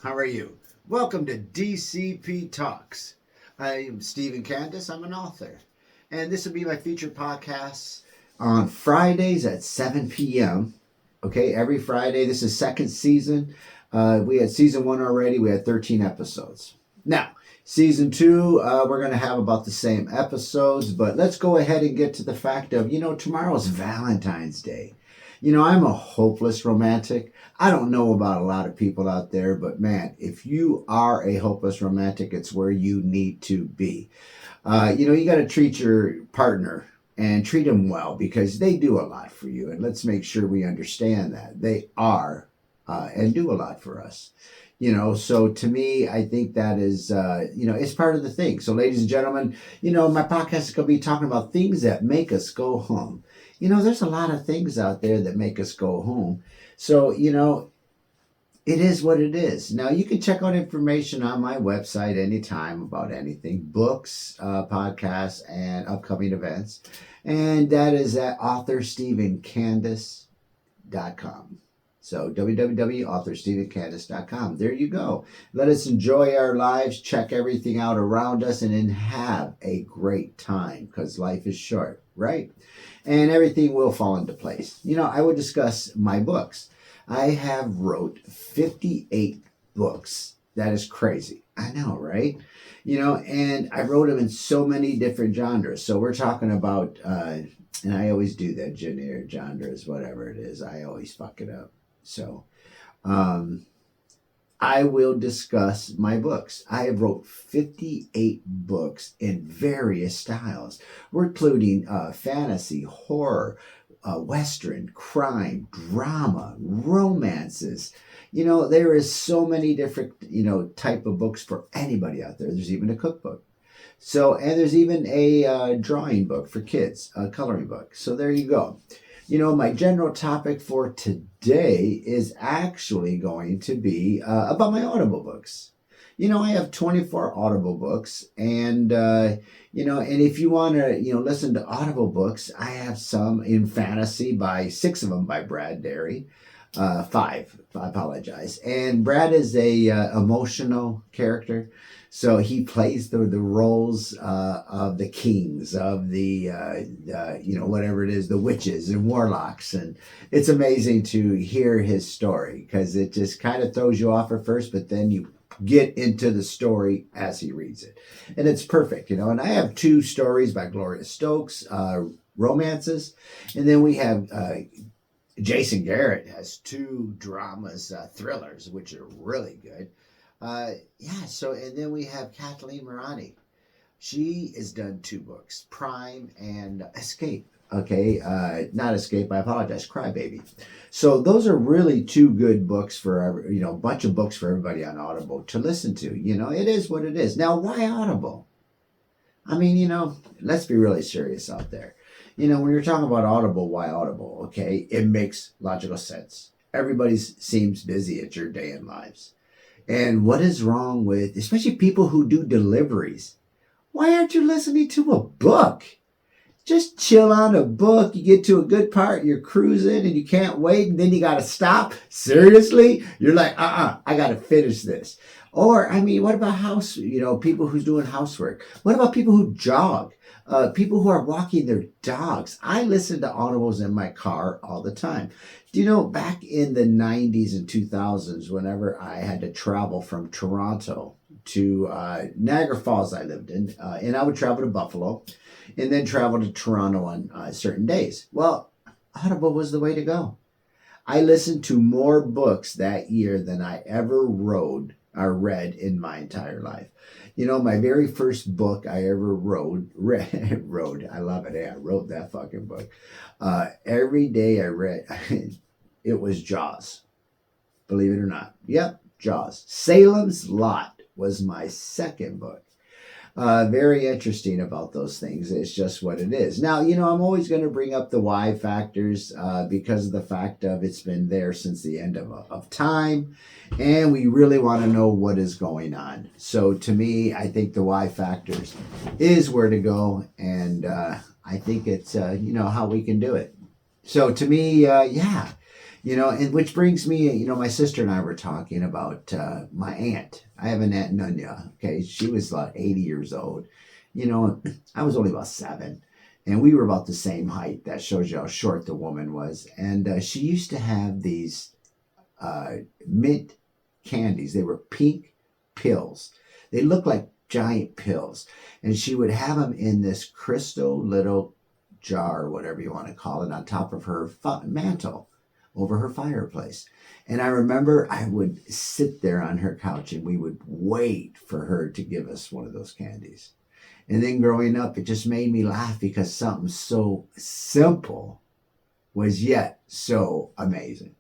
How are you? Welcome to DCP Talks. I am Stephen Candace. I'm an author. And this will be my featured podcast on Fridays at 7 p.m. Okay, every Friday. This is second season. We had season 1 already. We had 13 episodes. Now, season 2, we're going to have about the same episodes. But let's go ahead and get to the fact of, tomorrow's Valentine's Day. I'm a hopeless romantic. I don't know about a lot of people out there, but man, if you are a hopeless romantic, it's where you need to be. You got to treat your partner and treat them well because they do a lot for you. And let's make sure we understand that they are and do a lot for us. So to me, I think that is, it's part of the thing. So ladies and gentlemen, my podcast is going to be talking about things that make us go home. There's a lot of things out there that make us go home. So, it is what it is. Now, you can check out information on my website anytime about anything, books, podcasts, and upcoming events. And that is at authorstephencandace.com. So www.authorstephencandace.com. There you go. Let us enjoy our lives, check everything out around us, and then have a great time because life is short, right? And everything will fall into place. I will discuss my books. I have wrote 58 books. That is crazy. I know, right? And I wrote them in so many different genres. So we're talking about, and I always do that, genres, whatever it is. I always fuck it up. So, I will discuss my books. I have wrote 58 books in various styles. We're including fantasy, horror, Western, crime, drama, romances. There is so many different, type of books for anybody out there. There's even a cookbook. And there's even a drawing book for kids, a coloring book. So there you go. My general topic for today is actually going to be about my Audible books. I have 24 Audible books, and and if you want to, listen to Audible books, I have some in fantasy by 6 of them by Brad Derry, 5. I apologize. And Brad is a emotional character. So he plays the roles of the kings, of the, whatever it is, the witches and warlocks. And it's amazing to hear his story because it just kind of throws you off at first, but then you get into the story as he reads it. And it's perfect, And I have 2 stories by Gloria Stokes, romances. And then we have Jason Garrett has 2 dramas, thrillers, which are really good. And then we have Kathleen Marani. She has done 2 books, Prime and Escape. Okay, not Escape, I apologize, Crybaby. So those are really 2 good books for, a bunch of books for everybody on Audible to listen to. It is what it is. Now, why Audible? I mean, let's be really serious out there. When you're talking about Audible, why Audible? Okay, it makes logical sense. Everybody seems busy at your day in lives. And what is wrong with, especially people who do deliveries? Why aren't you listening to a book? Just chill on a book. You get to a good part, you're cruising and you can't wait. And then you got to stop. Seriously? You're like, I got to finish this. Or, what about people who's doing housework? What about people who jog? People who are walking their dogs. I listen to audibles in my car all the time. Back in the 90s and 2000s, whenever I had to travel from Toronto to Niagara Falls, I lived in, and I would travel to Buffalo and then travel to Toronto on certain days. Well, Audible was the way to go. I listened to more books that year than I ever read in my entire life. My very first book I ever wrote, I love it. I wrote that fucking book. Every day I read, it was Jaws. Believe it or not. Yep, Jaws. Salem's Lot was my second book. Very interesting about those things. It's just what it is. Now, I'm always going to bring up the why factors because of the fact of it's been there since the end of time. And we really want to know what is going on. So to me, I think the why factors is where to go. And I think it's, how we can do it. So to me, And which brings me, my sister and I were talking about my aunt. I have an Aunt Nunya. Okay. She was about 80 years old. I was only about 7. And we were about the same height. That shows you how short the woman was. And she used to have these mint candies. They were pink pills. They looked like giant pills. And she would have them in this crystal little jar, or whatever you want to call it, on top of her mantle over her fireplace. And I remember I would sit there on her couch and we would wait for her to give us one of those candies. And then growing up, it just made me laugh because something so simple was yet so amazing.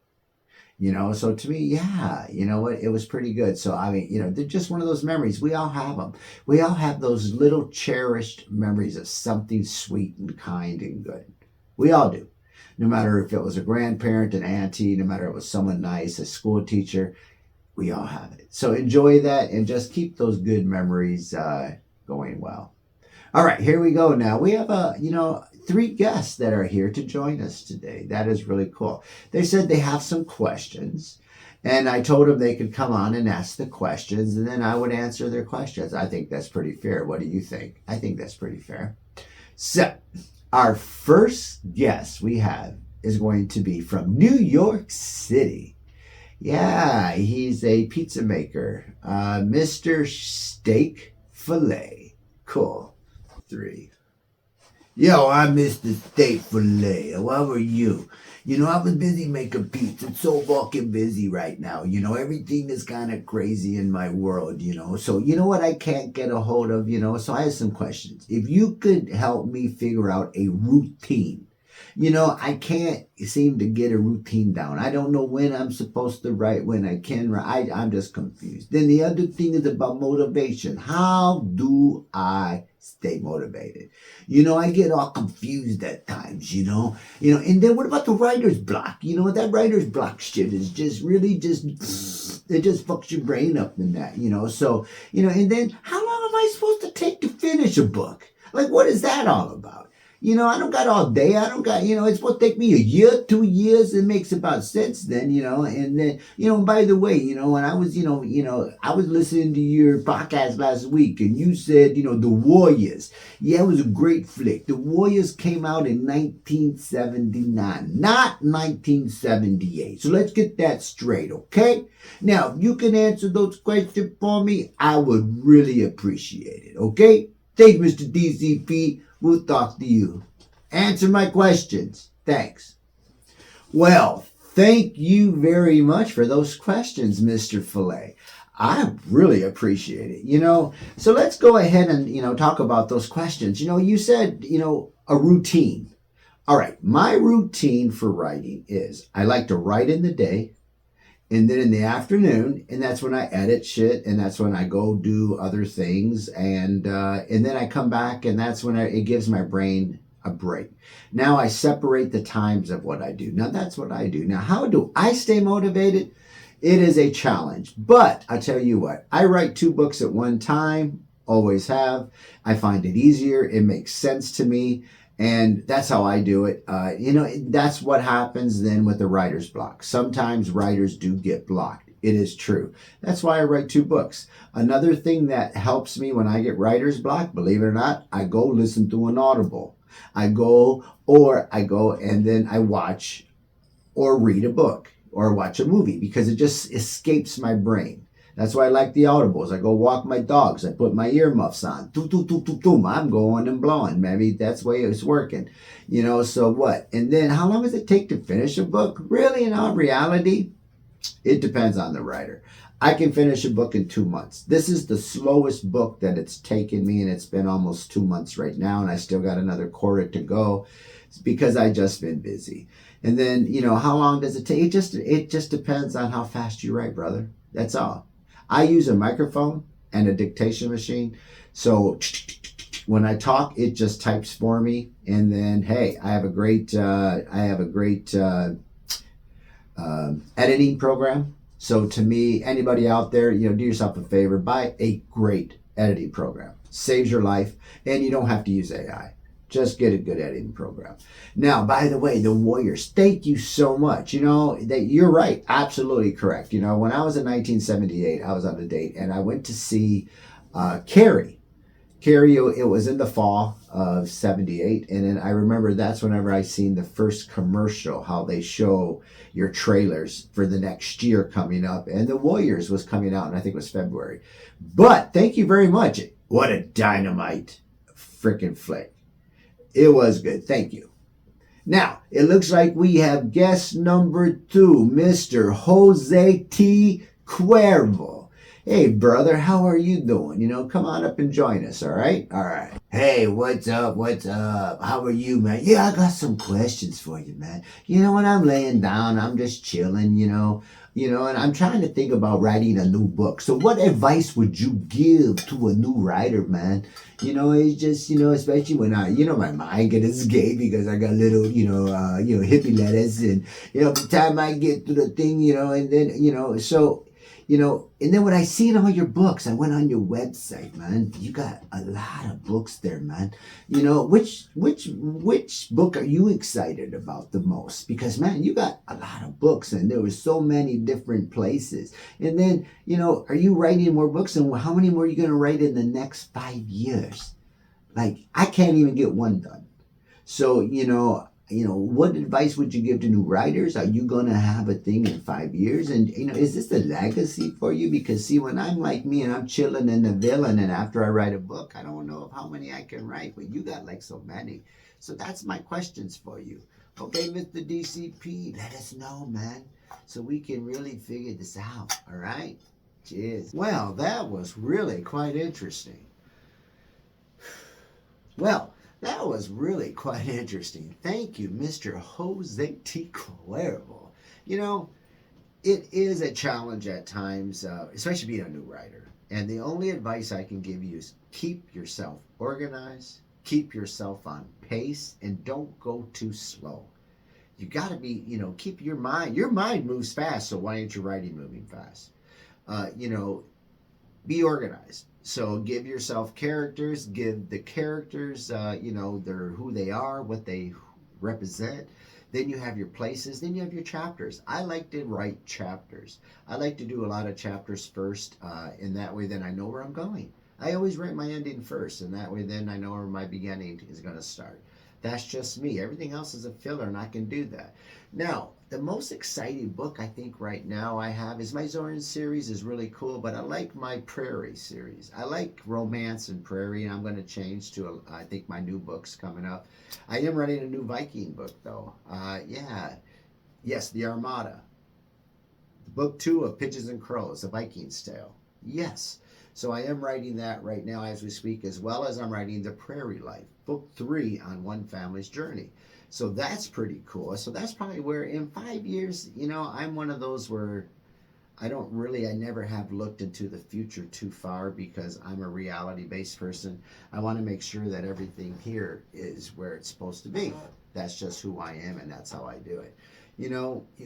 So to me, yeah, you know what, it was pretty good. So I mean, they're just one of those memories. We all have them. We all have those little cherished memories of something sweet and kind and good. We all do. No matter if it was a grandparent, an auntie, no matter if it was someone nice, a school teacher, we all have it. So enjoy that and just keep those good memories going well. All right, here we go now. We have 3 guests that are here to join us today. That is really cool. They said they have some questions, and I told them they could come on and ask the questions, and then I would answer their questions. I think that's pretty fair. What do you think? I think that's pretty fair. So, our first guest we have is going to be from New York City. Yeah, he's a pizza maker, Mr. Steak Filet. Cool. 3. Yo, I'm Mr. Steak Filet. How are you? I was busy making pizza. It's so fucking busy right now. Everything is kind of crazy in my world, So, what I can't get a hold of, So I have some questions. If you could help me figure out a routine. I can't seem to get a routine down. I don't know when I'm supposed to write, when I can write. I'm just confused. Then the other thing is about motivation. How do I stay motivated? I get all confused at times, and then what about the writer's block? That writer's block shit is just really it just fucks your brain up in that, So, and then how long am I supposed to take to finish a book? Like, what is that all about? I don't got all day. I don't got, it's supposed to take me a year, 2 years. It makes about sense then, and then, by the way, when I was, I was listening to your podcast last week and you said, The Warriors. Yeah, it was a great flick. The Warriors came out in 1979, not 1978. So let's get that straight, okay? Now, if you can answer those questions for me, I would really appreciate it, okay? Thanks, Mr. DCP. We'll talk to you. Answer my questions. Thanks. Well, thank you very much for those questions, Mr. Filet. I really appreciate it. So let's go ahead and, talk about those questions. You said, a routine. All right. My routine for writing is I like to write in the day. And then in the afternoon, and that's when I edit shit, and that's when I go do other things, and then I come back, and that's when it gives my brain a break. Now I separate the times of what I do. Now that's what I do. Now how do I stay motivated? It is a challenge, but I tell you what, I write 2 books at one time, always have. I find it easier. It makes sense to me. And that's how I do it. That's what happens then with the writer's block. Sometimes writers do get blocked. It is true. That's why I write 2 books. Another thing that helps me when I get writer's block, believe it or not, I go listen to an Audible. I go and then I watch or read a book or watch a movie because it just escapes my brain. That's why I like the Audibles. I go walk my dogs. I put my earmuffs on. I'm going and blowing. Maybe that's the way it's working. So what? And then how long does it take to finish a book? Really, in all reality, it depends on the writer. I can finish a book in 2 months. This is the slowest book that it's taken me, and it's been almost 2 months right now, and I still got another quarter to go. It's because I just been busy. And then, how long does it take? It just depends on how fast you write, brother. That's all. I use a microphone and a dictation machine. So when I talk, it just types for me. And then, hey, I have a great editing program. So to me, anybody out there, do yourself a favor, buy a great editing program. Saves your life, and you don't have to use AI. Just get a good editing program. Now, by the way, the Warriors, thank you so much. You know, that you're right. Absolutely correct. You know, when I was in 1978, I was on a date and I went to see Carrie. Carrie, it was in the fall of 78. And then I remember that's whenever I seen the first commercial, how they show your trailers for the next year coming up. And the Warriors was coming out, and I think it was February. But thank you very much. What a dynamite freaking flick. It was good. Thank you. Now, it looks like we have guest number 2, Mr. Jose T. Cuervo. Hey, brother, how are you doing? You know, come on up and join us, all right? All right. Hey, what's up? What's up? How are you, man? Yeah, I got some questions for you, man. You know, when I'm laying down, I'm just chilling, and I'm trying to think about writing a new book. So what advice would you give to a new writer, man? You know, it's just, especially when my mind gets gay because I got little, hippie letters and, by the time I get to the thing, and then, and then when I seen all your books, I went on your website, man. You got a lot of books there, man. You know, which book are you excited about the most? Because, man, you got a lot of books and there were so many different places. And then, are you writing more books? And how many more are you going to write in the next 5 years? Like, I can't even get one done. So, what advice would you give to new writers? Are you going to have a thing in 5 years? And, is this a legacy for you? Because, see, when I'm like me and I'm chilling in the villain and after I write a book, I don't know of how many I can write, but you got like so many. So that's my questions for you. Okay, Mr. DCP, let us know, man, so we can really figure this out, all right? Cheers. Well, that was really quite interesting. Well, that was really quite interesting. Thank you, Mr. Jose T. Cuervo. It is a challenge at times, especially being a new writer. And the only advice I can give you is keep yourself organized, keep yourself on pace, and don't go too slow. You got to be, keep your mind moves fast, so why aren't you writing moving fast? Be organized. So give yourself characters, give the characters, they're who they are, what they represent. Then you have your places, then you have your chapters. I like to write chapters. I like to do a lot of chapters first, and that way then I know where I'm going. I always write my ending first, and that way then I know where my beginning is going to start. That's just me. Everything else is a filler, and I can do that. Now, the most exciting book I think right now I have is my Zoran series is really cool, but I like my Prairie series. I like romance and prairie, and I'm going to change to, I think, my new book's coming up. I am writing a new Viking book, though. Yes, The Armada. Book 2 of Pigeons and Crows, A Viking's Tale. Yes. So I am writing that right now as we speak, as well as I'm writing The Prairie Life, book 3 on one family's journey. So that's pretty cool. So that's probably where in 5 years, I'm one of those where I never have looked into the future too far because I'm a reality-based person. I want to make sure that everything here is where it's supposed to be. That's just who I am, and that's how I do it.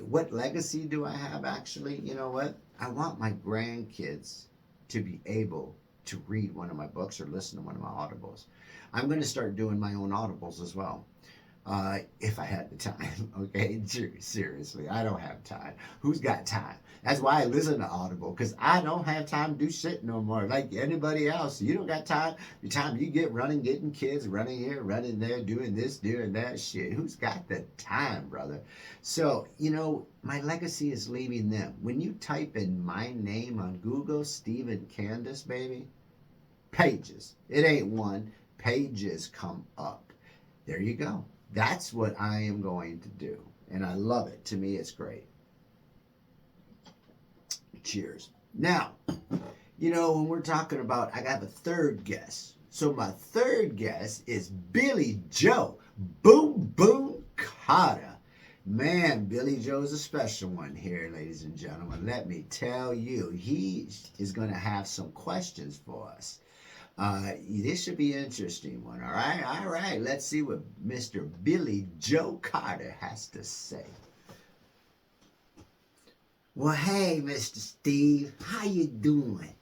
What legacy do I have actually? You know what? I want my grandkids to be able to read one of my books or listen to one of my audibles. I'm going to start doing my own audibles as well. If I had the time, okay? Seriously, I don't have time. Who's got time? That's why I listen to Audible, because I don't have time to do shit no more like anybody else. You don't got time. The time you get running, getting kids, running here, running there, doing this, doing that shit. Who's got the time, brother? So, my legacy is leaving them. When you type in my name on Google, Stephen Candace, baby, pages. It ain't one. Pages come up. There you go. That's what I am going to do. And I love it. To me, it's great. Cheers. Now, when we're talking about, I got a third guest. So my third guest is Billy Joe Boom Boom Carter. Man, Billy Joe's a special one here, ladies and gentlemen. Let me tell you, he is going to have some questions for us. This should be an interesting one, all right? All right, let's see what Mr. Billy Joe Carter has to say. Well, hey, Mr. Steve, how you doing?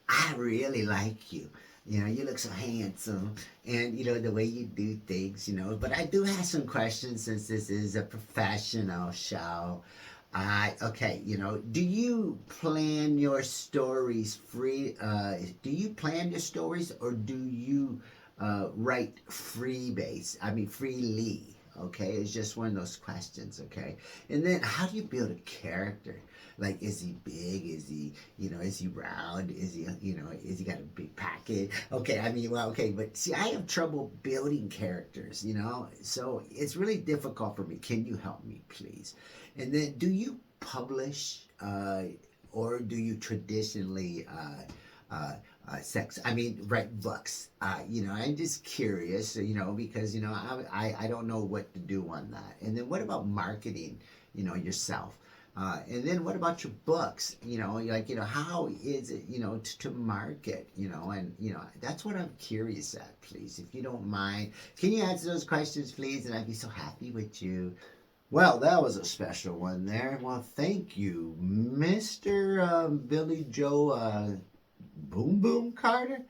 I really like you. You look so handsome, and the way you do things. But I do have some questions since this is a professional show. Okay, do you plan your stories free? Do you plan your stories, or do you write freely? Okay, it's just one of those questions. Okay, and then how do you build a character? Like, is he big? Is he round? Is he got a big pocket? Okay, well, okay, but see, I have trouble building characters, so it's really difficult for me. Can you help me, please? And then, do you publish, or do you traditionally, write books? I'm just curious, because, I don't know what to do on that. And then what about marketing, yourself? And then what about your books? How is it, to market, and, that's what I'm curious at, please, if you don't mind. Can you answer those questions, please? And I'd be so happy with you. Well, that was a special one there. Well, thank you, Mr. Billy Joe Boom Boom Carter.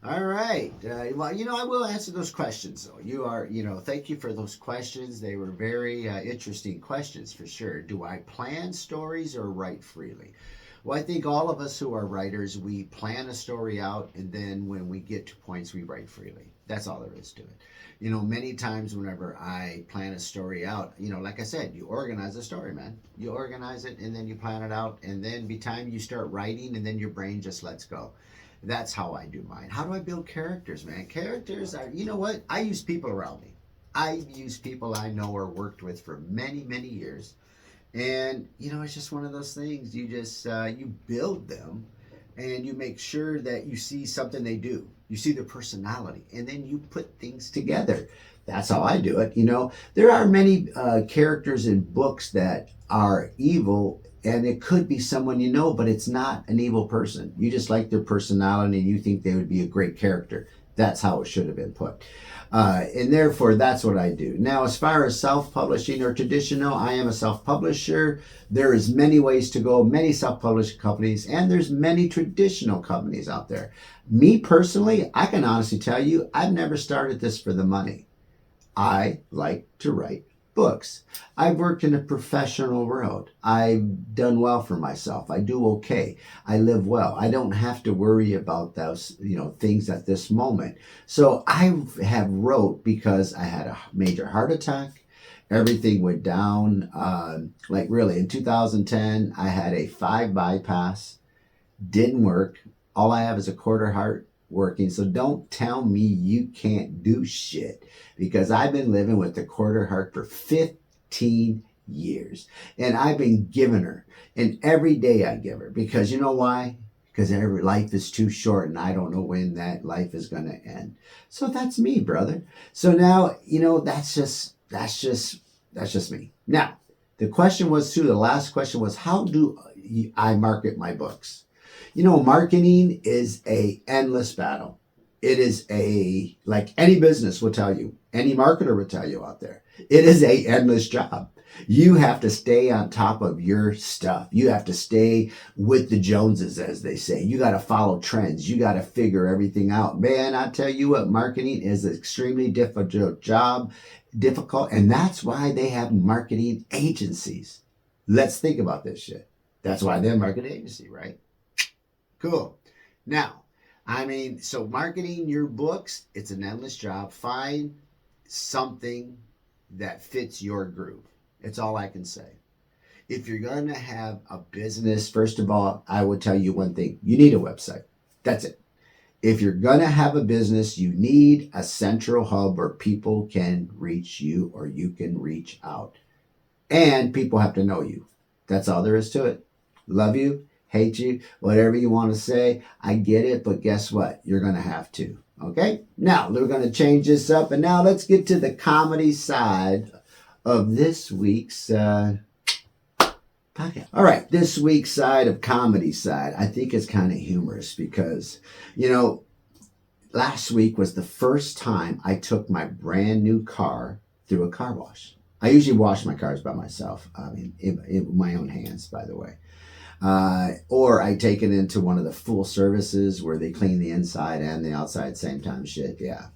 All right. Well, I will answer those questions, though. Thank you for those questions. They were very interesting questions for sure. Do I plan stories or write freely? Well, I think all of us who are writers, we plan a story out, and then when we get to points, we write freely. That's all there is to it. Many times whenever I plan a story out, like I said, you organize a story, man. You organize it, and then you plan it out, and then by the time you start writing, and then your brain just lets go. That's how I do mine. How do I build characters, man? Characters are, you know what? I use people around me. I use people I know or worked with for many, many years. And, it's just one of those things. You just, you build them, and you make sure that you see something they do. You see their personality, and then you put things together. That's how I do it. There are many characters in books that are evil, and it could be someone but it's not an evil person. You just like their personality, and you think they would be a great character. That's how it should have been put. And therefore, that's what I do. Now, as far as self-publishing or traditional, I am a self-publisher. There is many ways to go, many self-published companies, and there's many traditional companies out there. Me personally, I can honestly tell you, I've never started this for the money. I like to write books. I've worked in a professional world. I've done well for myself. I do okay. I live well. I don't have to worry about those, things at this moment. So I have wrote because I had a major heart attack. Everything went down. Like really, in 2010, I had a 5 bypass. Didn't work. All I have is a quarter heart working. So don't tell me you can't do shit, because I've been living with the quarter heart for 15 years, and I've been giving her, and every day I give her, because you know why? Because every life is too short, and I don't know when that life is going to end. So that's me, brother. So now, that's just me. Now, the last question was, how do I market my books? Marketing is a endless battle. It is like any business will tell you, any marketer will tell you out there, it is a endless job. You have to stay on top of your stuff. You have to stay with the Joneses, as they say. You got to follow trends. You got to figure everything out. Man, I tell you what, marketing is an extremely difficult job, and that's why they have marketing agencies. Let's think about this shit. That's why they're a marketing agency, right? Cool. Now, so marketing your books, it's an endless job. Find something that fits your groove. It's all I can say. If you're going to have a business, first of all, I would tell you one thing. You need a website. That's it. If you're going to have a business, you need a central hub where people can reach you, or you can reach out. And people have to know you. That's all there is to it. Love you. Hate you, whatever you want to say. I get it, but guess what? You're going to have to. Okay? Now, we're going to change this up, and now let's get to the comedy side of this week's podcast. All right, this week's comedy side, I think it's kind of humorous because, last week was the first time I took my brand new car through a car wash. I usually wash my cars by myself. In my own hands, by the way. Or I take it into one of the full services where they clean the inside and the outside same time shit. Yeah,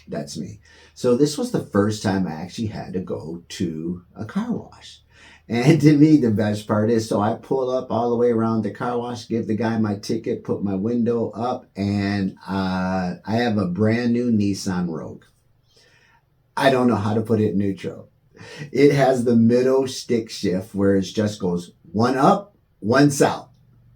that's me. So this was the first time I actually had to go to a car wash. And to me, the best part is, so I pull up all the way around the car wash, give the guy my ticket, put my window up, and I have a brand new Nissan Rogue. I don't know how to put it in neutral. It has the middle stick shift where it just goes one up, one south,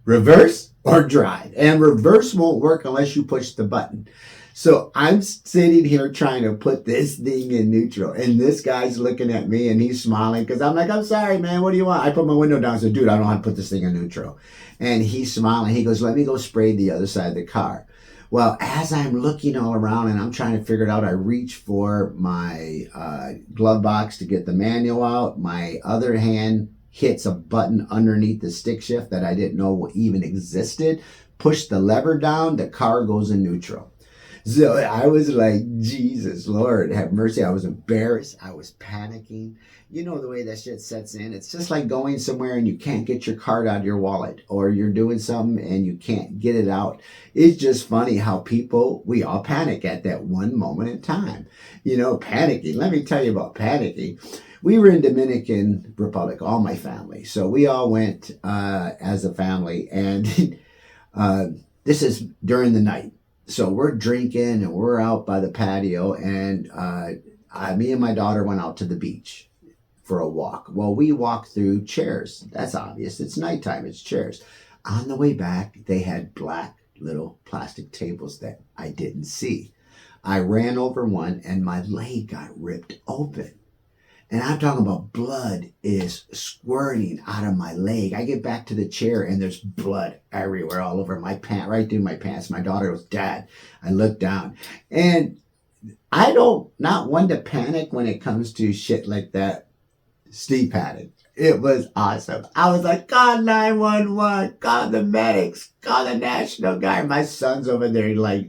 reverse or drive. And reverse won't work unless you push the button. So I'm sitting here trying to put this thing in neutral. And this guy's looking at me and he's smiling because I'm like, I'm sorry, man. What do you want? I put my window down and said, dude, I don't know how to put this thing in neutral. And he's smiling. He goes, let me go spray the other side of the car. Well, as I'm looking all around and I'm trying to figure it out, I reach for my glove box to get the manual out. My other hand hits a button underneath the stick shift that I didn't know even existed. Push the lever down, the car goes in neutral. So I was like, Jesus, Lord, have mercy. I was embarrassed. I was panicking. You know the way that shit sets in. It's just like going somewhere and you can't get your card out of your wallet, or you're doing something and you can't get it out. It's just funny how we all panic at that one moment in time. Panicking. Let me tell you about panicking. We were in Dominican Republic, all my family. So we all went as a family, and this is during the night. So we're drinking and we're out by the patio, and me and my daughter went out to the beach for a walk. Well, we walked through chairs. That's obvious. It's nighttime. It's chairs. On the way back, they had black little plastic tables that I didn't see. I ran over one and my leg got ripped open. And I'm talking about blood is squirting out of my leg. I get back to the chair and there's blood everywhere, all over my pants, right through my pants. My daughter goes, Dad. I look down. And I don't, not one to panic when it comes to shit like that. Steve panicked. It was awesome. I was like, call 911, call the medics, call the National Guard. My son's over there like,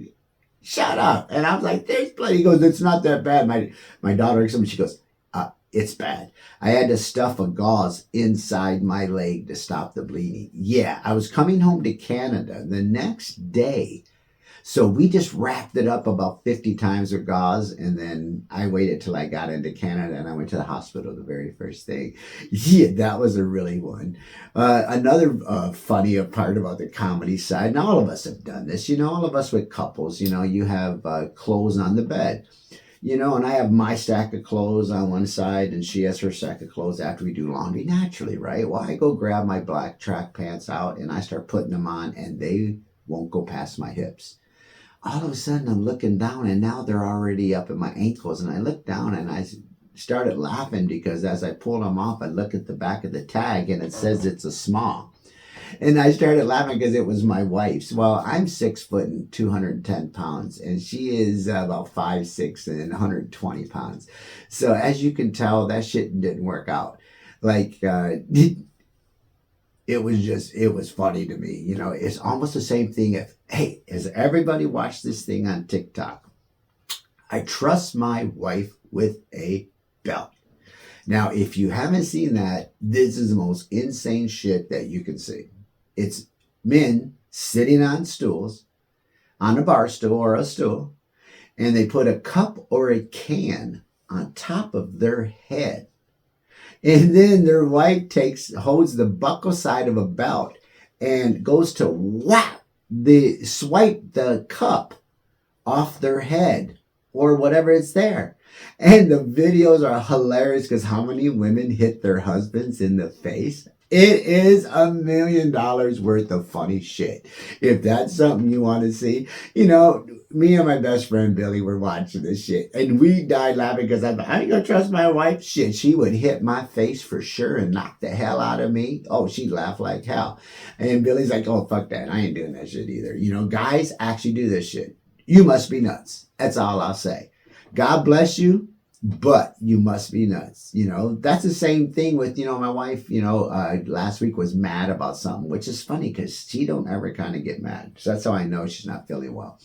shut up. And I was like, there's blood. He goes, it's not that bad. My daughter looks at me, she goes, it's bad. I had to stuff a gauze inside my leg to stop the bleeding. Yeah, I was coming home to Canada the next day. So we just wrapped it up about 50 times with gauze, and then I waited till I got into Canada and I went to the hospital the very first thing. Yeah, that was a really one. Another funny part about the comedy side, and all of us have done this, all of us with couples, you have clothes on the bed. And I have my stack of clothes on one side and she has her stack of clothes after we do laundry naturally, right? Well, I go grab my black track pants out and I start putting them on and they won't go past my hips. All of a sudden I'm looking down and now they're already up at my ankles, and I look down and I started laughing because as I pulled them off, I look at the back of the tag and it says it's a small. And I started laughing because it was my wife's. Well, I'm 6 foot and 210 pounds, and she is about 5'6" and 120 pounds. So as you can tell, that shit didn't work out. Like, it was funny to me. It's almost the same thing has everybody watched this thing on TikTok? I trust my wife with a belt. Now, if you haven't seen that, this is the most insane shit that you can see. It's men sitting on stools, on a bar stool or a stool, and they put a cup or a can on top of their head. And then their wife holds the buckle side of a belt and goes to swipe the cup off their head or whatever it's there. And the videos are hilarious because how many women hit their husbands in the face? It is $1 million worth of funny shit. If that's something you want to see, me and my best friend Billy were watching this shit and we died laughing because I ain't gonna trust my wife. Shit, she would hit my face for sure and knock the hell out of me. Oh, she'd laugh like hell. And Billy's like, oh, fuck that. I ain't doing that shit either. Guys actually do this shit. You must be nuts. That's all I'll say. God bless you, but you must be nuts. That's the same thing with, my wife, last week was mad about something, which is funny because she don't ever kind of get mad. So that's how I know she's not feeling well.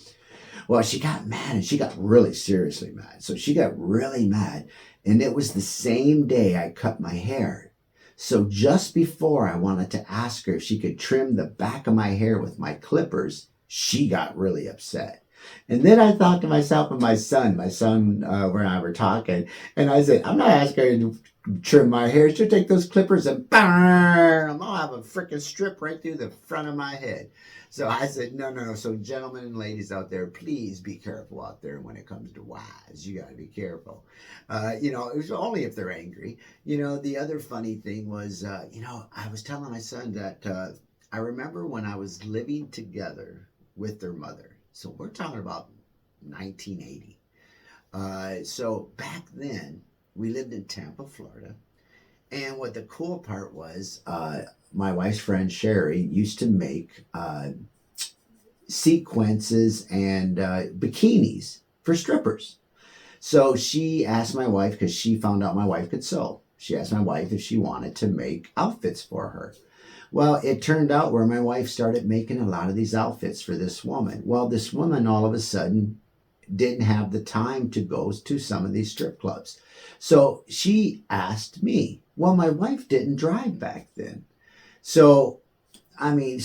Well, she got mad and she got really seriously mad. So she got really mad. And it was the same day I cut my hair. So just before I wanted to ask her if she could trim the back of my hair with my clippers, she got really upset. And then I thought to myself and my son, when I were talking, and I said, I'm not asking her to trim my hair. She'll take those clippers and bam, I'll have a freaking strip right through the front of my head. So I said, no, no, no. So gentlemen and ladies out there, please be careful out there when it comes to wives. You got to be careful. It was only if they're angry. The other funny thing was, I was telling my son that I remember when I was living together with their mother. So we're talking about 1980. So back then, we lived in Tampa, Florida. And what the cool part was, my wife's friend Sherry used to make sequences and bikinis for strippers. So she asked my wife, because she found out my wife could sew, she asked my wife if she wanted to make outfits for her. Well, it turned out where my wife started making a lot of these outfits for this woman. Well, this woman all of a sudden didn't have the time to go to some of these strip clubs. So she asked me. Well, my wife didn't drive back then. So, I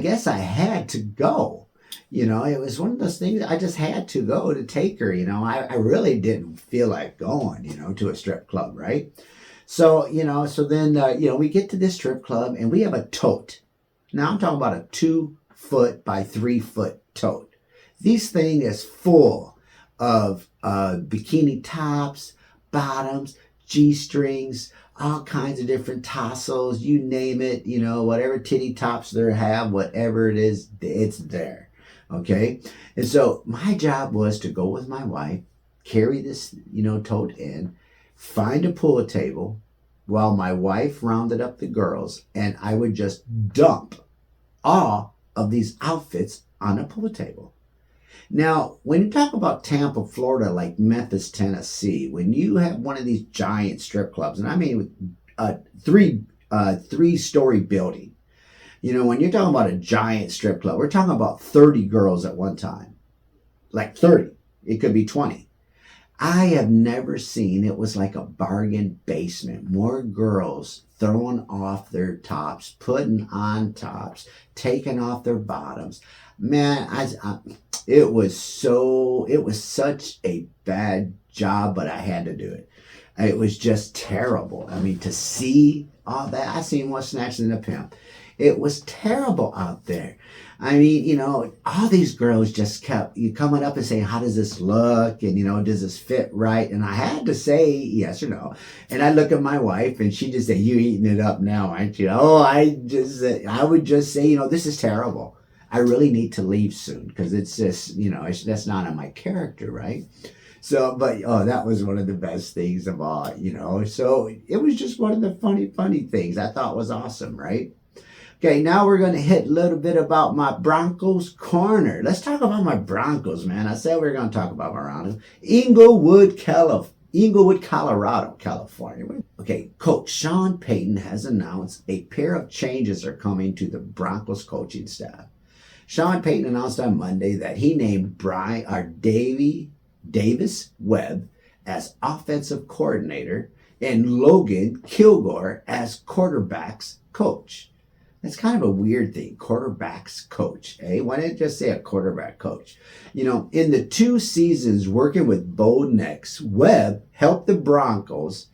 guess I had to go. It was one of those things I just had to go to take her. I really didn't feel like going, to a strip club, right? So, then we get to this strip club and we have a tote. Now I'm talking about a 2-foot by 3-foot tote. This thing is full of bikini tops, bottoms, G-strings, all kinds of different tassels, you name it, whatever titty tops there have, whatever it is, it's there. Okay? And so my job was to go with my wife, carry this, tote in, find a pool table while my wife rounded up the girls, and I would just dump all of these outfits on a pool table. Now, when you talk about Tampa, Florida, like Memphis, Tennessee, when you have one of these giant strip clubs, and I mean with a three-story building, when you're talking about a giant strip club, we're talking about 30 girls at one time, like 30. It could be 20. I have never seen, it was like a bargain basement. More girls throwing off their tops, putting on tops, taking off their bottoms. Man, it was such a bad job, but I had to do it. It was just terrible. To see all that, I seen one snatched in a pimp. It was terrible out there. All these girls just kept coming up and saying, how does this look? And, does this fit right? And I had to say yes or no. And I look at my wife and she just said, you eating it up now, aren't you? Oh, I would just say, this is terrible. I really need to leave soon because it's just, that's not in my character, right? So, but, that was one of the best things of all, So it was just one of the funny things I thought was awesome, right? Okay, now we're going to hit a little bit about my Broncos Corner. Let's talk about my Broncos, man. I said we were going to talk about my Broncos. Inglewood, Colorado, California. Okay, Coach Sean Payton has announced a pair of changes are coming to the Broncos coaching staff. Sean Payton announced on Monday that he named Davis Webb as offensive coordinator and Logan Kilgore as quarterbacks coach. That's kind of a weird thing, quarterbacks coach, eh? Why didn't it just say a quarterback coach? In the 2 seasons working with Bo Nix, Webb helped the Broncos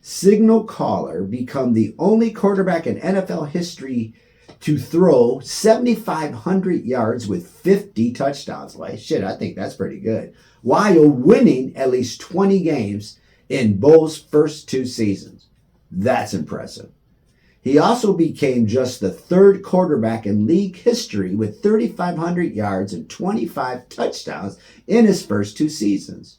signal caller become the only quarterback in NFL history to throw 7,500 yards with 50 touchdowns. Well, shit, I think that's pretty good. While winning at least 20 games in Bo's first 2 seasons. That's impressive. He also became just the 3rd quarterback in league history with 3,500 yards and 25 touchdowns in his first 2 seasons.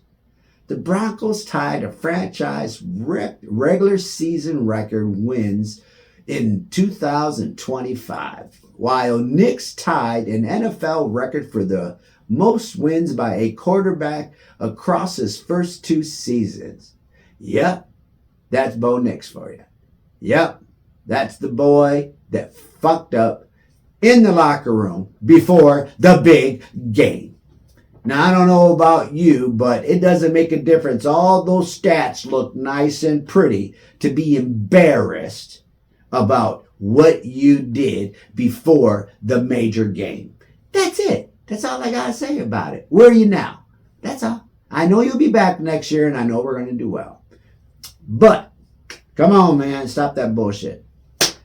The Broncos tied a franchise regular season record wins in 2025, while Nix tied an NFL record for the most wins by a quarterback across his first 2 seasons. Yep, that's Bo Nix for you. Yep. That's the boy that fucked up in the locker room before the big game. Now, I don't know about you, but it doesn't make a difference. All those stats look nice and pretty to be embarrassed about what you did before the major game. That's it. That's all I got to say about it. Where are you now? That's all. I know you'll be back next year, and I know we're going to do well. But come on, man. Stop that bullshit.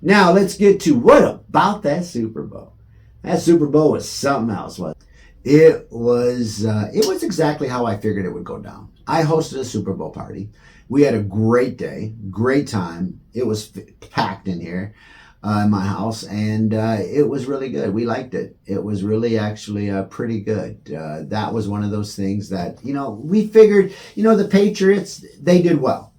Now let's get to what about that Super Bowl. That Super Bowl was something else, wasn't it? It was exactly how I figured it would go down. I hosted a Super Bowl party. We had a great day, great time. It was packed in here in my house, and it was really good. We liked it. It was really actually pretty good. That was one of those things that, we figured, the Patriots, they did well.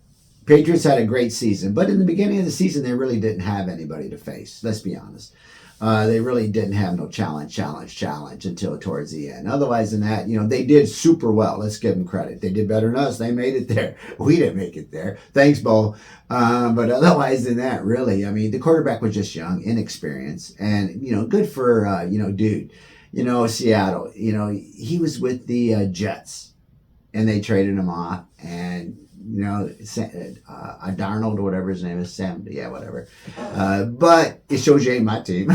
Patriots had a great season, but in the beginning of the season, they really didn't have anybody to face. Let's be honest. They really didn't have no challenge until towards the end. Otherwise than that, they did super well. Let's give them credit. They did better than us. They made it there. We didn't make it there. Thanks, Bo. But otherwise than that, really, the quarterback was just young, inexperienced, and, good for, dude, Seattle, he was with the Jets, and they traded him off, and Darnold or whatever his name is, Sam, yeah, whatever. But it shows you ain't my team.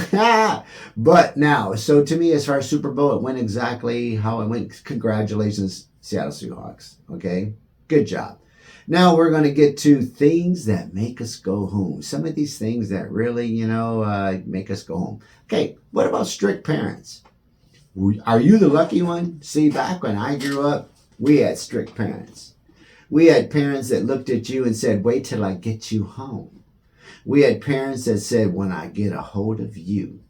But now, so to me, as far as Super Bowl, it went exactly how it went. Congratulations, Seattle Seahawks. Okay, good job. Now we're going to get to things that make us go home. Some of these things that really, make us go home. Okay, what about strict parents? Are you the lucky one? See, back when I grew up, we had strict parents. We had parents that looked at you and said, wait till I get you home. We had parents that said, when I get a hold of you.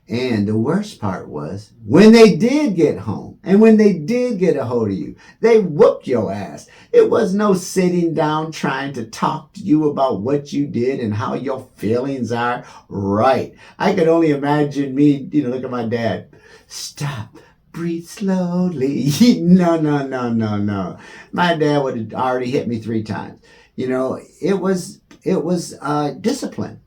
And the worst part was, when they did get home, and when they did get a hold of you, they whooped your ass. It was no sitting down trying to talk to you about what you did and how your feelings are. Right. I could only imagine me, look at my dad. Stop. Breathe slowly. No. My dad would have already hit me 3 times. It was discipline.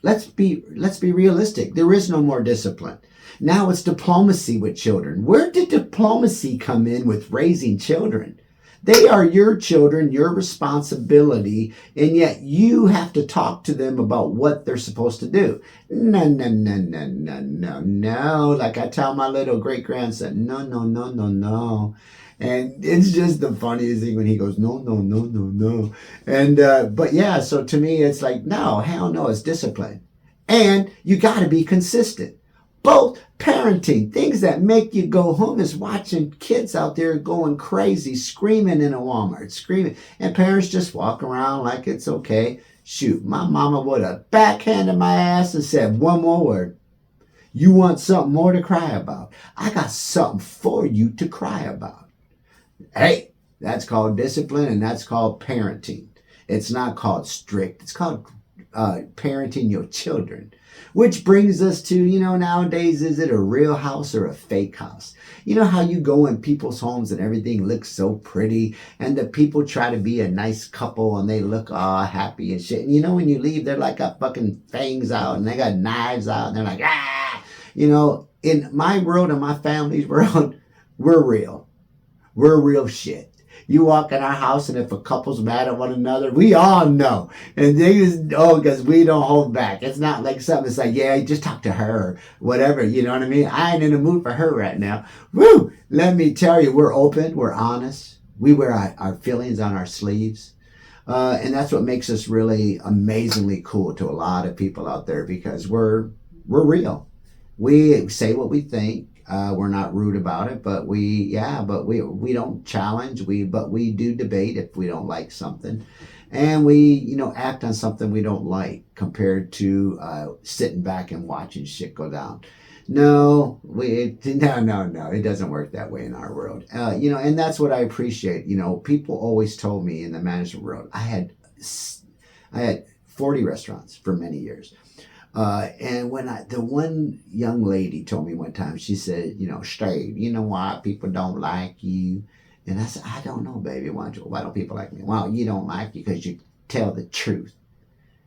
Let's be realistic. There is no more discipline. Now it's diplomacy with children. Where did diplomacy come in with raising children? They are your children, your responsibility, and yet you have to talk to them about what they're supposed to do. No. Like I tell my little great-grandson, no. And it's just the funniest thing when he goes, no. And, but yeah, so to me, it's like, no, hell no, it's discipline. And you got to be consistent. Both parenting, things that make you go home is watching kids out there going crazy, screaming in a Walmart, screaming. And parents just walk around like it's okay. Shoot, my mama would have backhanded my ass and said one more word. You want something more to cry about? I got something for you to cry about. Hey, that's called discipline, and that's called parenting. It's not called strict. It's called parenting your children. Which brings us to, nowadays, is it a real house or a fake house? You know how you go in people's homes and everything looks so pretty, and the people try to be a nice couple and they look all happy and shit. And when you leave, they're like got fucking fangs out and they got knives out and they're like, ah! In my world and my family's world, we're real. We're real shit. You walk in our house, and if a couple's mad at one another, we all know. And they just, because we don't hold back. It's not like something that's like, yeah, just talk to her, or whatever, you know what I mean? I ain't in the mood for her right now. Woo! Let me tell you, we're open, we're honest. We wear our feelings on our sleeves. And that's what makes us really amazingly cool to a lot of people out there, because we're real. We say what we think. We're not rude about it, but we don't challenge. But we do debate if we don't like something, and we act on something we don't like, compared to sitting back and watching shit go down. No, it doesn't work that way in our world. And that's what I appreciate. People always told me in the management world, I had 40 restaurants for many years. And when the one young lady told me one time, she said, Steve, you know why people don't like you? And I said, I don't know, baby. Why don't people like me? Well, you don't like you because you tell the truth.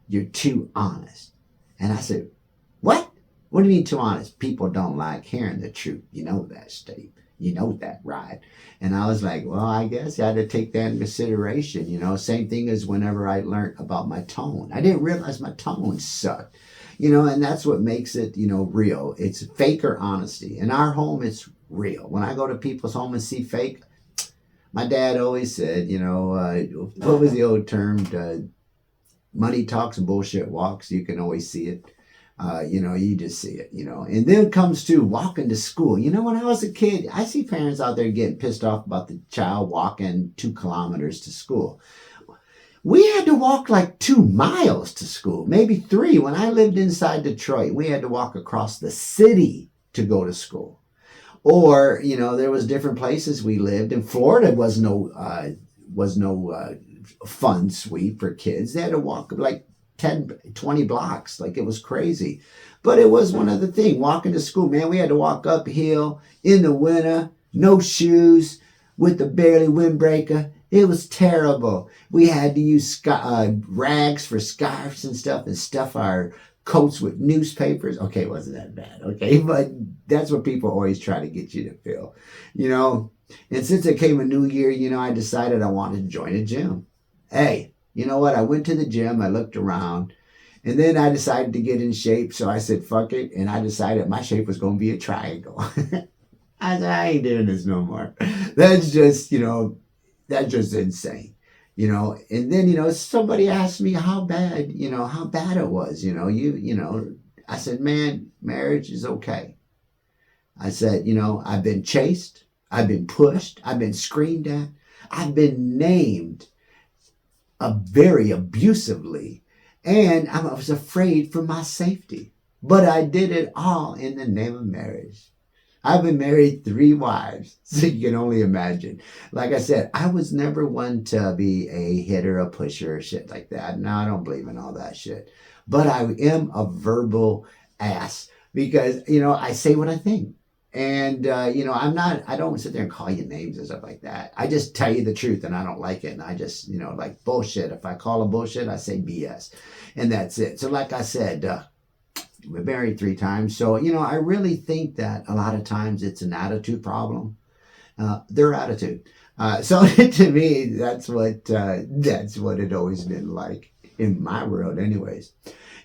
You're too honest. And I said, what? What do you mean too honest? People don't like hearing the truth. You know that, Steve. You know that, right? And I was like, well, I guess I had to take that in consideration. Same thing as whenever I learned about my tone. I didn't realize my tone sucked. And that's what makes it, real. It's fake or honesty. In our home, it's real. When I go to people's home and see fake, my dad always said, what was the old term? Money talks and bullshit walks. You can always see it. You just see it, And then it comes to walking to school. When I was a kid, I see parents out there getting pissed off about the child walking 2 kilometers to school. We had to walk like 2 miles to school, maybe 3. When I lived inside Detroit, we had to walk across the city to go to school. Or, there was different places we lived. In Florida was no fun sweep for kids. They had to walk like 10, 20 blocks. Like, it was crazy. But it was one of the things. Walking to school, man, we had to walk uphill in the winter, no shoes, with the barely windbreaker. It was terrible. We had to use rags for scarves and stuff our coats with newspapers. Okay, it wasn't that bad. Okay, but that's what people always try to get you to feel, And since it came a new year, I decided I wanted to join a gym. Hey, you know what? I went to the gym. I looked around. And then I decided to get in shape. So I said, fuck it. And I decided my shape was going to be a triangle. I said, I ain't doing this no more. That's just, that's just insane. And then, somebody asked me how bad it was. I said, man, marriage is okay. I said, I've been chased. I've been pushed. I've been screamed at. I've been named very abusively. And I was afraid for my safety. But I did it all in the name of marriage. I've been married 3 wives, so you can only imagine. Like I said, I was never one to be a hitter, a pusher, or shit like that. No, I don't believe in all that shit. But I am a verbal ass because, I say what I think. And, I don't sit there and call you names and stuff like that. I just tell you the truth and I don't like it. And I just, like bullshit. If I call a bullshit, I say BS. And that's it. So like I said, we're married 3 times. So, I really think that a lot of times it's an attitude problem. Their attitude. So to me, that's what it always been like in my world anyways.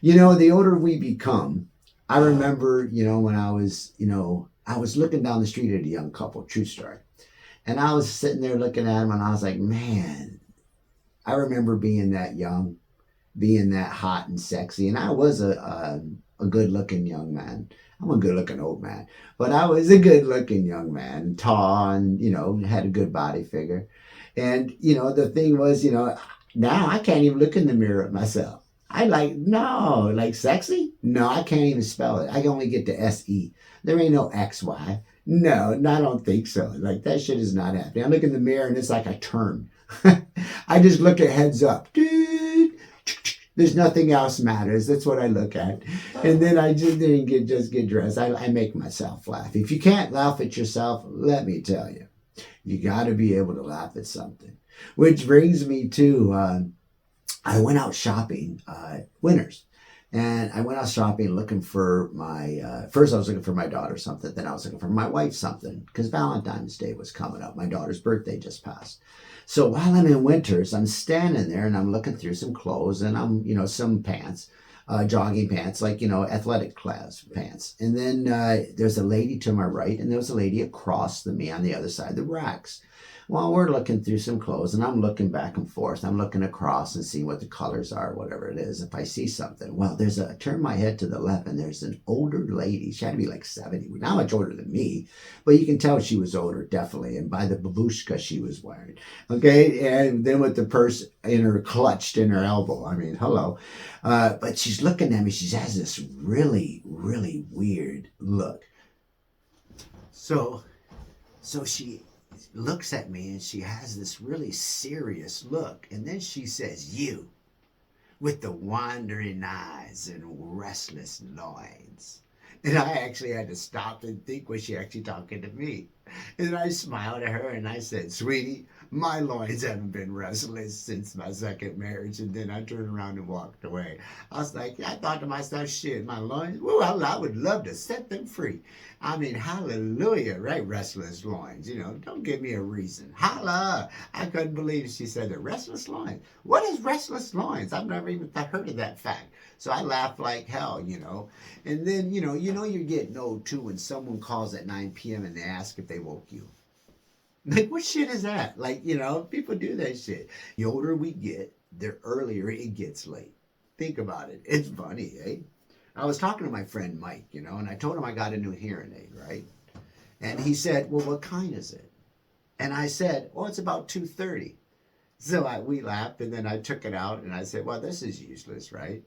The older we become, I remember, when I was looking down the street at a young couple, true story. And I was sitting there looking at them and I was like, man, I remember being that young, being that hot and sexy. And I was a good-looking young man. I'm a good-looking old man, but I was a good-looking young man, tall and, had a good body figure. And, the thing was, now I can't even look in the mirror at myself. Like sexy? No, I can't even spell it. I can only get to S-E. There ain't no XY. No, I don't think so. Like, that shit is not happening. I look in the mirror and it's like I turn. I just look at heads up. Dude. There's nothing else matters. That's what I look at. And then I just get dressed. I make myself laugh. If you can't laugh at yourself, let me tell you, you got to be able to laugh at something. Which brings me to, I went out shopping, winters. And I went out shopping looking for first I was looking for my daughter something. Then I was looking for my wife something because Valentine's Day was coming up. My daughter's birthday just passed. So while I'm in winters, I'm standing there and I'm looking through some clothes and I'm, some pants, jogging pants, like, athletic class pants. And then there's a lady to my right and there was a lady across from me on the other side of the racks. Well, we're looking through some clothes and I'm looking back and forth. I'm looking across and seeing what the colors are, whatever it is. If I see something, well, I turn my head to the left and there's an older lady. She had to be like 70, not much older than me, but you can tell she was older, definitely. And by the babushka she was wearing, okay? And then with the purse clutched in her elbow. I mean, hello. But she's looking at me. She has this really, really weird look. So she looks at me and she has this really serious look. And then she says, you, with the wandering eyes and restless loins. And I actually had to stop and think, was she actually talking to me? And I smiled at her and I said, sweetie, My loins haven't been restless since my second marriage, and then I turned around and walked away. I was like, I thought to myself, shit, my loins, woo, I would love to set them free. I mean, hallelujah, right? Restless loins, don't give me a reason. Holla! I couldn't believe she said that. Restless loins. What is restless loins? I've never even heard of that fact. So I laughed like hell. And then, you're getting old too when someone calls at 9 p.m. and they ask if they woke you. Like, what shit is that? Like, people do that shit. The older we get, the earlier it gets late. Think about it. It's funny, eh? I was talking to my friend Mike, and I told him I got a new hearing aid, right? And he said, well, what kind is it? And I said, oh, it's about 230. So we laughed, and then I took it out, and I said, well, this is useless, right?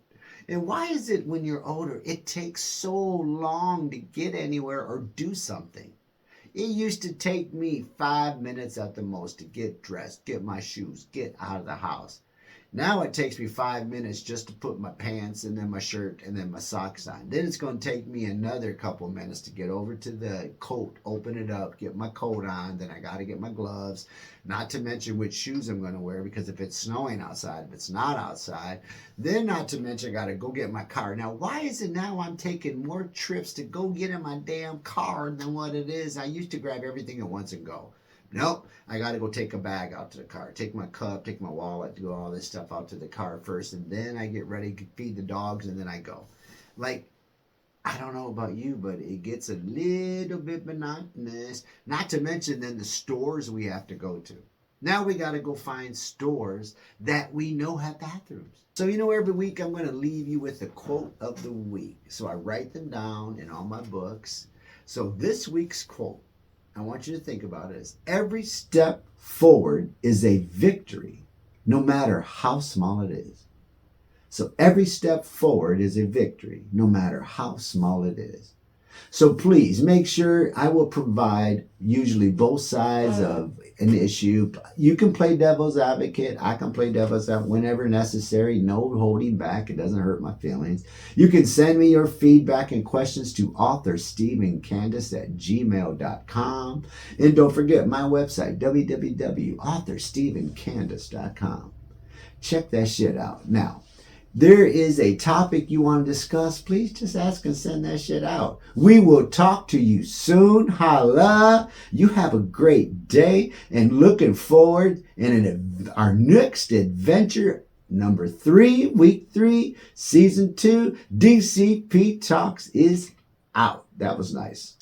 And why is it when you're older, it takes so long to get anywhere or do something? It used to take me 5 minutes at the most to get dressed, get my shoes, get out of the house. Now it takes me 5 minutes just to put my pants and then my shirt and then my socks on. Then it's going to take me another couple minutes to get over to the coat, open it up, get my coat on. Then I got to get my gloves, not to mention which shoes I'm going to wear, because if it's snowing outside, if it's not outside, then not to mention I got to go get my car. Now, why is it now I'm taking more trips to go get in my damn car than what it is? I used to grab everything at once and go. Nope, I got to go take a bag out to the car, take my cup, take my wallet, do all this stuff out to the car first, and then I get ready to feed the dogs, and then I go. Like, I don't know about you, but it gets a little bit monotonous. Not to mention then the stores we have to go to. Now we got to go find stores that we know have bathrooms. So, every week I'm going to leave you with a quote of the week. So I write them down in all my books. So this week's quote, I want you to think about it as every step forward is a victory, no matter how small it is. So every step forward is a victory, no matter how small it is. So please make sure I will provide usually both sides of an issue. You can play devil's advocate. I can play devil's advocate whenever necessary. No holding back. It doesn't hurt my feelings. You can send me your feedback and questions to authorstephencandace@gmail.com. And don't forget my website, www.authorstephencandace.com. Check that shit out. Now, there is a topic you want to discuss, please just ask and send that shit out. We will talk to you soon. Holla. You have a great day, and looking forward in our next adventure, number 3, week 3, season 2, DCP Talks is out. That was nice.